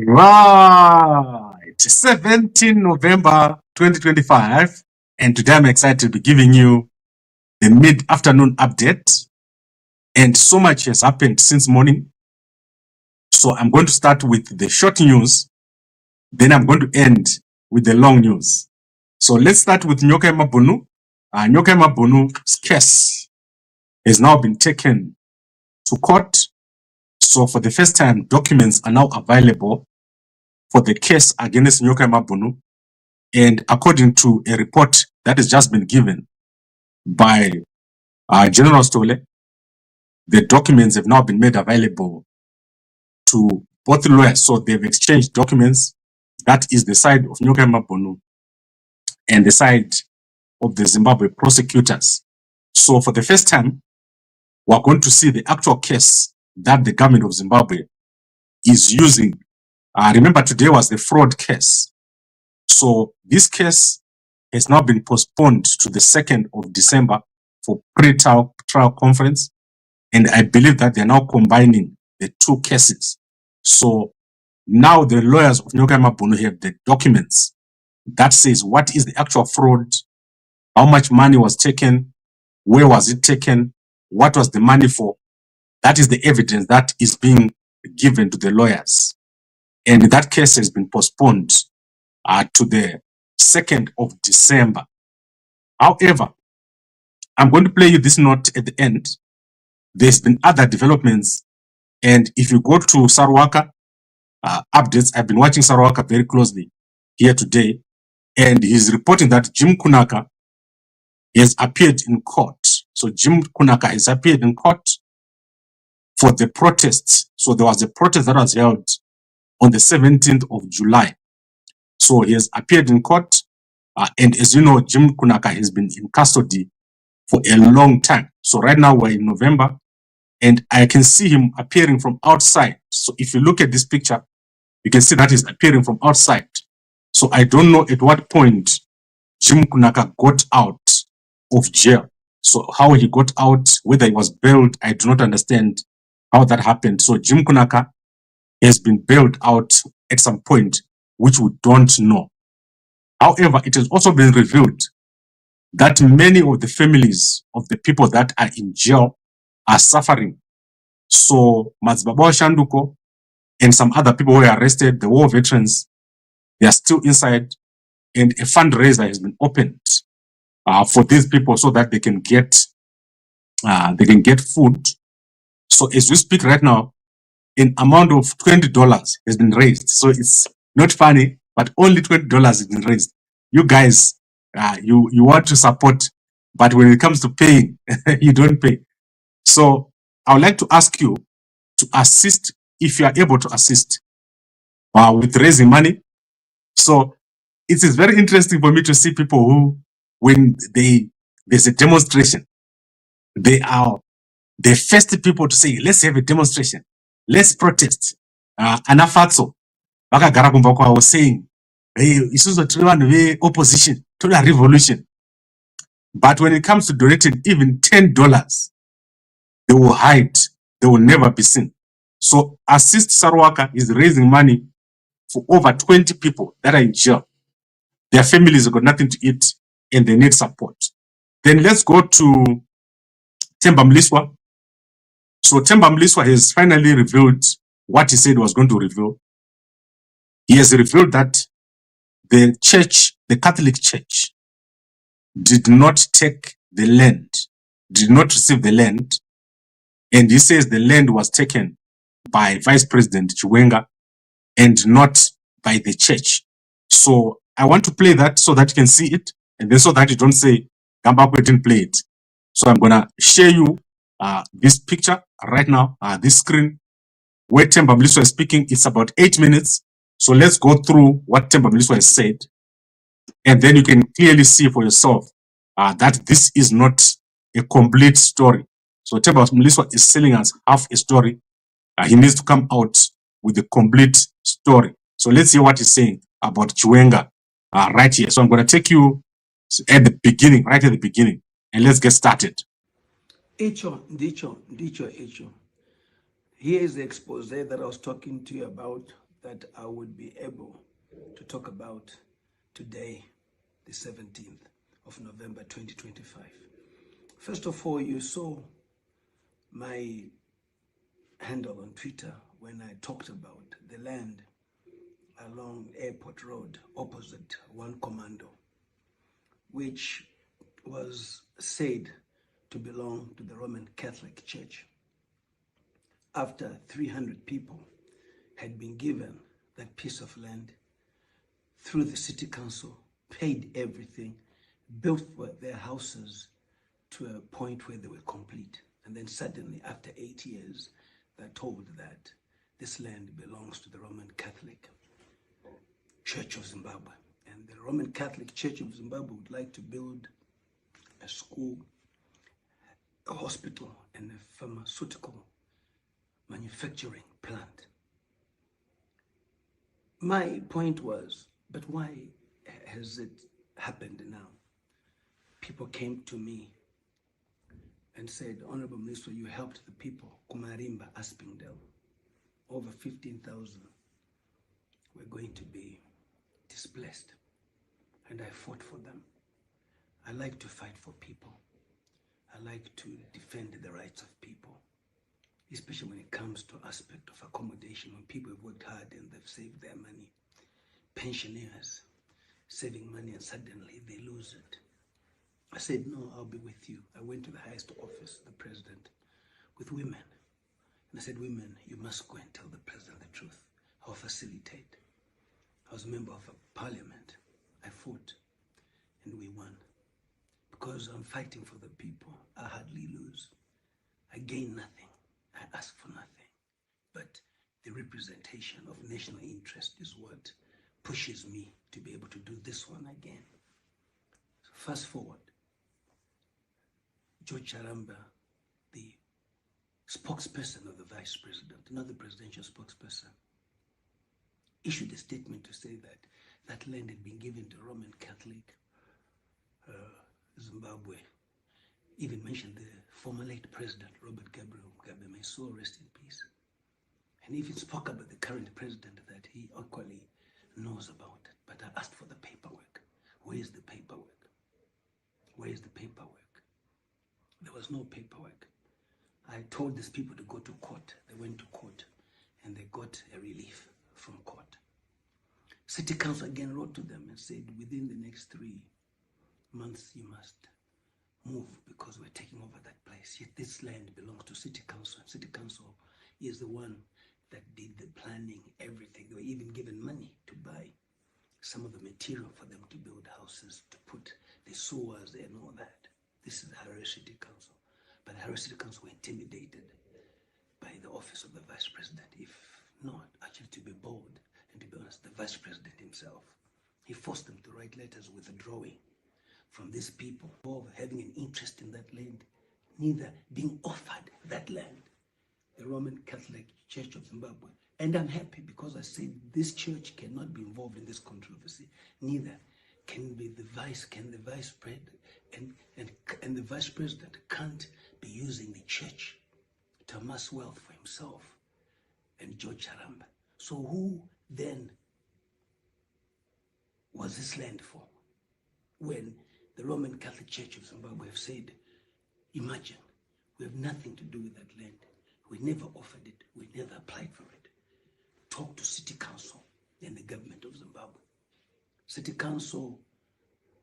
Right, 17 November 2025, and today I'm excited to be giving you the mid-afternoon update, and so much has happened since morning. So I'm going to start with the short news, then I'm going to end with the long news. So let's start with Nyokayemabhunu. Nyokayemabhunu's case has now been taken to court. So for the first time, documents are now available for the case against Nyokayemabhunu. And according to a report that has just been given by General Stole, the documents have now been made available to both lawyers. So they've exchanged documents. That is the side of Nyokayemabhunu and the side of the Zimbabwe prosecutors. So for the first time, we're going to see the actual case that the government of Zimbabwe is using. Remember, today was the fraud case. So this case has now been postponed to the 2nd of December for pre-trial conference. And I believe that they're now combining the two cases. So now the lawyers of Nyokayemabhunu have the documents that says what is the actual fraud, how much money was taken, where was it taken, what was the money for. That is the evidence that is being given to the lawyers. And that case has been postponed to the 2nd of December. However, I'm going to play you this note at the end. There's been other developments. And if you go to Sarawaka updates, I've been watching Sarawaka very closely here today. And he's reporting that Jim Kunaka has appeared in court. So Jim Kunaka has appeared in court for the protests. So there was a protest that was held on the 17th of July. So he has appeared in court. And as you know, Jim Kunaka has been in custody for a long time. So right now we're in November, and I can see him appearing from outside. So if you look at this picture, you can see that he's appearing from outside. So I don't know at what point Jim Kunaka got out of jail. So how he got out, whether he was bailed, I do not understand how that happened. So Jim Kunaka has been bailed out at some point, which we don't know. However, it has also been revealed that many of the families of the people that are in jail are suffering. So Mazbaba Shanduko and some other people who were arrested, the war veterans, they are still inside, and a fundraiser has been opened for these people so that they can get food. So as we speak right now, an amount of $20 has been raised. So it's not funny, but only $20 has been raised. You guys, you want to support, but when it comes to paying, you don't pay. So I would like to ask you to assist, if you are able to assist with raising money. So it is very interesting for me to see people who, when there's a demonstration, they are the first people to say, let's have a demonstration, let's protest. Anafatso, Bakagara Kumbakwa was saying, hey, isuzo tuli vanhu ve-opposition, tuli revolution. But when it comes to donating even $10, they will hide, they will never be seen. So Assist Sarawaka is raising money for over 20 people that are in jail. Their families have got nothing to eat and they need support. Then let's go to Temba Mliswa. So Temba Mliswa has finally revealed what he said he was going to reveal. He has revealed that the church, the Catholic Church, did not take the land, did not receive the land. And he says the land was taken by Vice President Chiwenga and not by the church. So I want to play that so that you can see it, and then so that you don't say Gambakwe didn't play it. So I'm gonna share you this picture right now, this screen where Temba Mliswa is speaking. It's about 8 minutes. So let's go through what Temba Mliswa has said, and then you can clearly see for yourself that this is not a complete story. So Temba Mliswa is selling us half a story. He needs to come out with a complete story. So let's hear what he's saying about Chiwenga right here. So I'm going to take you at the beginning, right at the beginning, and let's get started. Dicho. Here is the expose that I was talking to you about that I would be able to talk about today, the 17th of November 2025. First of all, you saw my handle on Twitter when I talked about the land along Airport Road opposite One Commando, which was said to belong to the Roman Catholic Church. After 300 people had been given that piece of land through the city council, paid everything, built their houses to a point where they were complete. And then suddenly, after 8 years, they're told that this land belongs to the Roman Catholic Church of Zimbabwe. And the Roman Catholic Church of Zimbabwe would like to build a school, a hospital, and a pharmaceutical manufacturing plant. My point was, but why has it happened now? People came to me and said, Honorable Mliswa, you helped the people, Kumarimba, Aspindale. Over 15,000 were going to be displaced. And I fought for them. I like to fight for people. I like to defend the rights of people, especially when it comes to aspect of accommodation, when people have worked hard and they've saved their money. Pensioners saving money and suddenly they lose it. I said, no, I'll be with you. I went to the highest office, the president, with women. And I said, women, you must go and tell the president the truth. I'll facilitate. I was a member of a parliament. I fought and we won. Because I'm fighting for the people, I hardly lose. I gain nothing. I ask for nothing. But the representation of national interest is what pushes me to be able to do this one again. So fast forward. George Charamba, the spokesperson of the vice president, not the presidential spokesperson, issued a statement to say that that land had been given to Roman Catholic Zimbabwe. Even mentioned the former late president, Robert Gabriel Mugabe, may soul rest in peace. And even spoke about the current president that he equally knows about it. But I asked for the paperwork. Where is the paperwork? Where is the paperwork? There was no paperwork. I told these people to go to court. They went to court and they got a relief from court. City Council again wrote to them and said, within the next 3 months you must move because we're taking over that place. Yet this land belongs to City Council. City Council is the one that did the planning, everything. They were even given money to buy some of the material for them to build houses, to put the sewers and all that. This is the Harare City Council. But the Harare City Council were intimidated by the office of the vice president. If not, actually to be bold and to be honest, the vice president himself, he forced them to write letters withdrawing from these people of having an interest in that land, neither being offered that land. The Roman Catholic Church of Zimbabwe. And I'm happy because I said this church cannot be involved in this controversy. Neither can the vice president and the vice president can't be using the church to amass wealth for himself and George Charamba. So who then was this land for? When the Roman Catholic Church of Zimbabwe have said, imagine, we have nothing to do with that land. We never offered it. We never applied for it. Talk to City Council and the government of Zimbabwe. City Council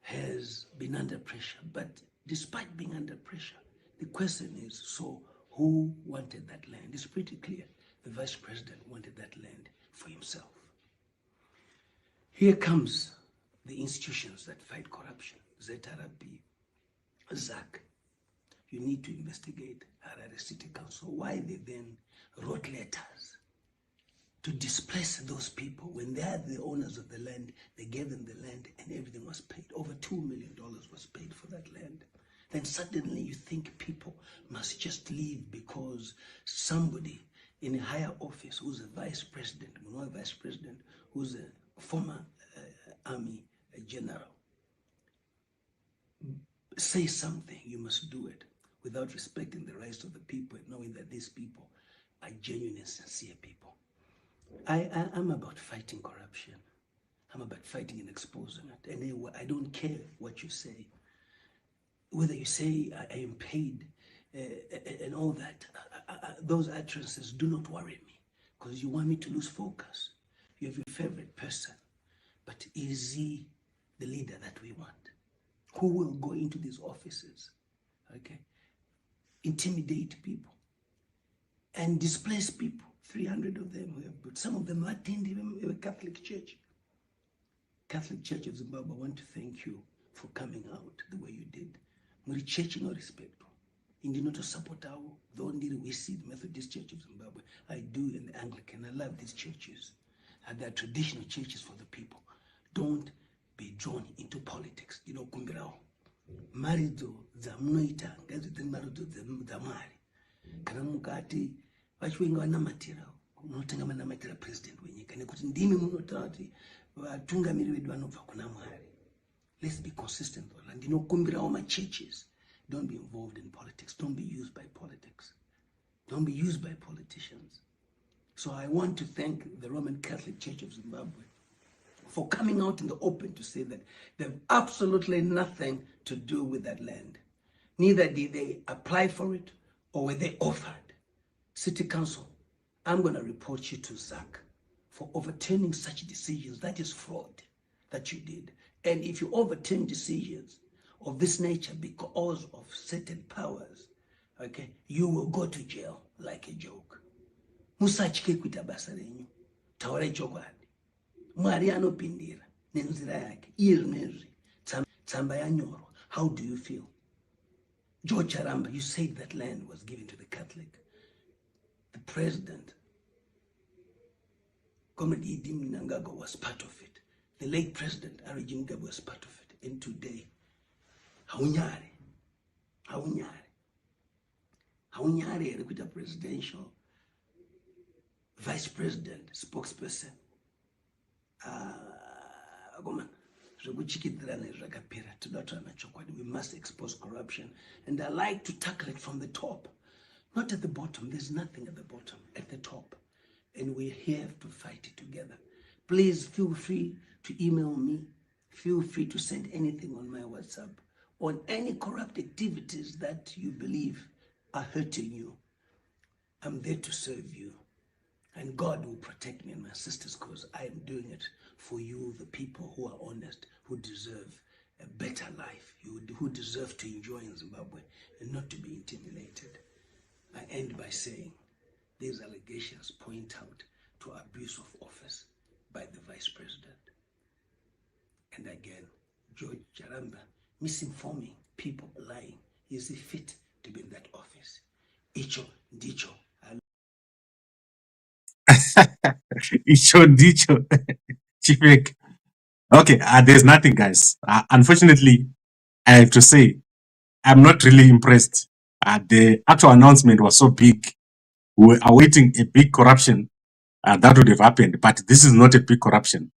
has been under pressure, but despite being under pressure, the question is, so who wanted that land? It's pretty clear. The vice president wanted that land for himself. Here comes the institutions that fight corruption, ZRP, ZAC. You need to investigate Harare City Council. Why they then wrote letters to displace those people when they are the owners of the land. They gave them the land and everything was paid. Over $2 million was paid for that land. Then suddenly you think people must just leave because somebody in a higher office who's a vice president, one vice president, who's a former army general, say something, you must do it without respecting the rights of the people and knowing that these people are genuine and sincere people. I'm about fighting corruption. I'm about fighting and exposing it. And I don't care what you say. Whether you say I am paid and all that, those utterances do not worry me, because you want me to lose focus. You have your favorite person, but is he the leader that we want? Who will go into these offices, okay, intimidate people and displace people? 300 of them, but some of them attend even a Catholic Church. Catholic Church of Zimbabwe, I want to thank you for coming out the way you did. Muri church no respect. Indi not to support our, though we see the Methodist Church of Zimbabwe. I do in the Anglican. I love these churches. They're traditional churches for the people. Don't be drawn into politics. You know, kumbirao. Marido za mnoita, ngazi the marido za mari. Kana mukati, Chiwenga namatira. Unotenga namatira president wenyika. Nekuti ndimi munotati vatungamiri vedu vanobva kuna Mwari. Let's be consistent. And you know, kumbira all my churches. Don't be involved in politics. Don't be used by politics. Don't be used by politicians. So I want to thank the Roman Catholic Church of Zimbabwe for coming out in the open to say that they have absolutely nothing to do with that land. Neither did they apply for it or were they offered. City Council, I'm going to report you to ZAC for overturning such decisions. That is fraud that you did. And if you overturn decisions of this nature because of certain powers, okay, you will go to jail like a joke. Musachike kuita basa renyu. Taura chokwadi. Mwari anopindira nenzira yake. Iye zvinezvi tsamba yanyorwa. How do you feel? George Charamba, you said that land was given to the Catholic. The president, Comrade Idi Mnangagwa, was part of it. The late president, Harare Mugabe, was part of it. And today, haunyare, the presidential vice president, spokesperson, we must expose corruption. And I like to tackle it from the top, not at the bottom. There's nothing at the bottom, at the top. And we're here to fight it together. Please feel free to email me. Feel free to send anything on my WhatsApp on any corrupt activities that you believe are hurting you. I'm there to serve you. And God will protect me and my sisters, because I am doing it for you, the people who are honest, who deserve a better life, who deserve to enjoy in Zimbabwe and not to be intimidated. I end by saying these allegations point out to abuse of office by the vice president. And again, George Charamba misinforming people, lying. Is he fit to be in that office? Icho, dicho. Icho, dicho. Chiwenga. Okay, there's nothing, guys. Unfortunately, I have to say, I'm not really impressed. The actual announcement was so big. We were awaiting a big corruption that would have happened, but this is not a big corruption.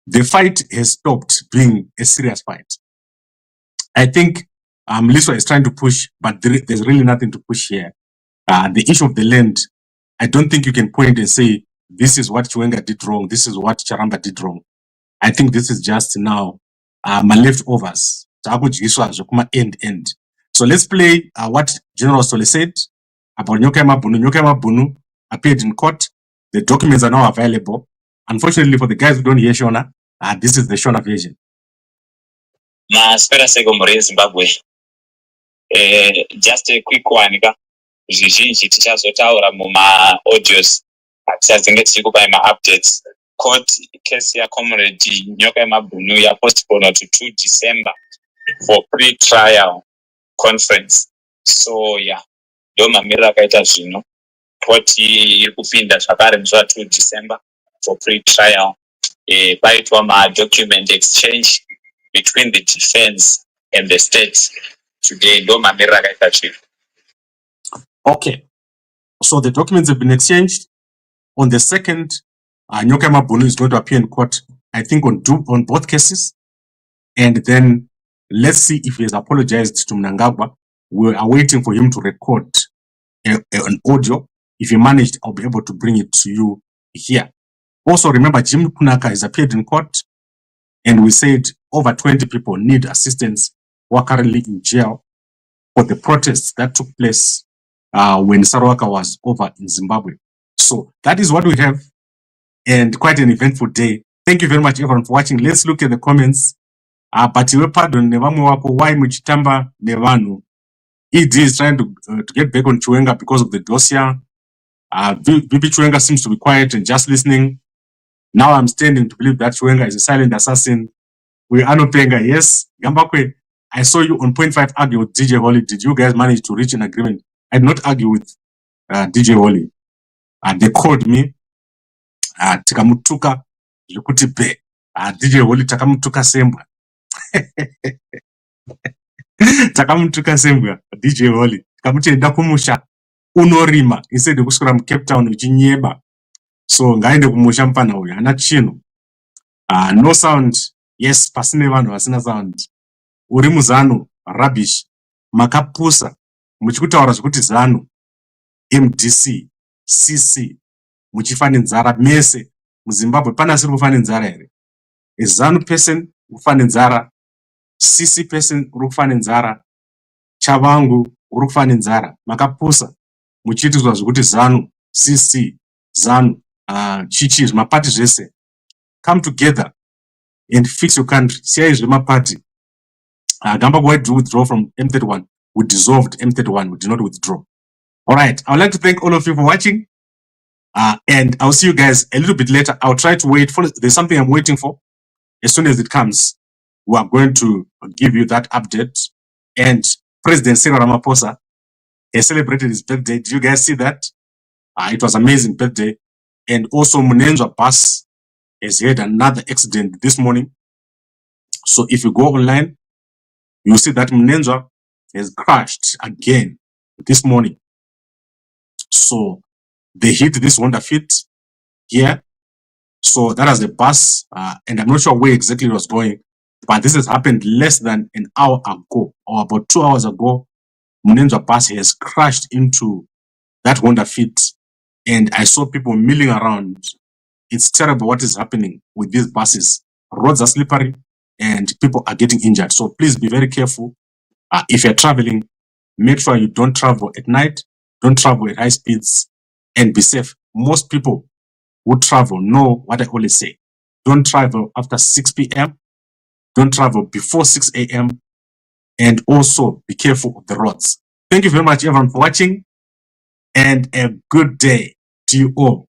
The fight has stopped being a serious fight. I think Mliswa is trying to push, but there's really nothing to push here. The issue of the land, I don't think you can point and say, this is what Chiwenga did wrong, this is what Charamba did wrong. I think this is just now my leftovers. End. So let's play what General Sole said about Nyokayemabhunu. Nyokayemabhunu appeared in court. The documents are now available. Unfortunately, for the guys who don't hear Shona, this is the Shona version. Zimbabwe. Just a quick one. Zvizhinji tichazotaura muma audios tichazenge tichikupai ma-updates. Court case ya comrade Nyokayemabhunu ya postponed to 2 December for pre-trial conference. So yeah, ndo mamiriro akaita zvino. Court iri kupinda zvakare musi 2 December for pre-trial. Paitwa ma-document exchange between the defense and the state. Today ndo mamiriro akaita zvino. Okay, so the documents have been exchanged. On the 2nd, Nyokayemabhunu is going to appear in court, I think on both cases. And then let's see if he has apologized to Mnangagwa. We are waiting for him to record an audio. If he managed, I'll be able to bring it to you here. Also, remember, Jim Kunaka has appeared in court, and we said over 20 people need assistance who are currently in jail for the protests that took place when Sarwaka was over in Zimbabwe. So that is what we have, and quite an eventful day. Thank you very much, everyone, for watching. Let's look at the comments. But you pardon nevamwe wako why muchitamba nevanu. ED is trying to get back on Chiwenga because of the dossier. VP Chiwenga seems to be quiet and just listening. Now I'm standing to believe that Chiwenga is a silent assassin. We are no penga. Yes, Gambakwe, I saw you on 0.5 argue with DJ Holly. Did you guys manage to reach an agreement? I did not argue with DJ Holly. They called me. Tikamutuka. Yukuti pe. DJ Holly takamutuka sembwa. Takamutuka sembwa. DJ Holly. Takamutuka ndakumusha. Unorima. Instead of kusukura Cape Town uchinyeba. So ngaende kumusha mpana uya. Ana chino. No sound. Yes, pasine vanu vasina sound. Urimu zanu, rubbish. Makapusa. Muchikutaura zvikuti zanu. MDC, CC. Muchifane nzara mese. Muzimbabwe pana siri kufane nzara here. A zanu person ufane nzara. CC person urufane nzara. Chavangu urufane nzara. Makapusa. Muchitizwa zvikuti zanu, CC, zanu, chichi, mapati zvese. Come together and fix your country. Siyai zvemapati. Gambakwe did withdraw from M31. We dissolved M31. We did not withdraw. All right. I would like to thank all of you for watching. And I'll see you guys a little bit later. I'll try to wait for, there's something I'm waiting for. As soon as it comes, we are going to give you that update. And President Cyril Ramaphosa has celebrated his birthday. Did you guys see that? It was amazing birthday. And also Munenza bus has had another accident this morning. So if you go online, you see that Munenza has crashed again this morning. So they hit this Honda Fit here. So that was the bus, and I'm not sure where exactly it was going, but this has happened less than an hour ago, or about 2 hours ago. Munenza bus has crashed into that Honda Fit, and I saw people milling around. It's terrible what is happening with these buses. Roads are slippery, and people are getting injured. So please be very careful. If you're traveling, make sure you don't travel at night, don't travel at high speeds, and be safe. Most people who travel know what I always say. Don't travel after 6 p.m. Don't travel before 6 a.m. And also be careful of the roads. Thank you very much, everyone, for watching. And a good day to you all.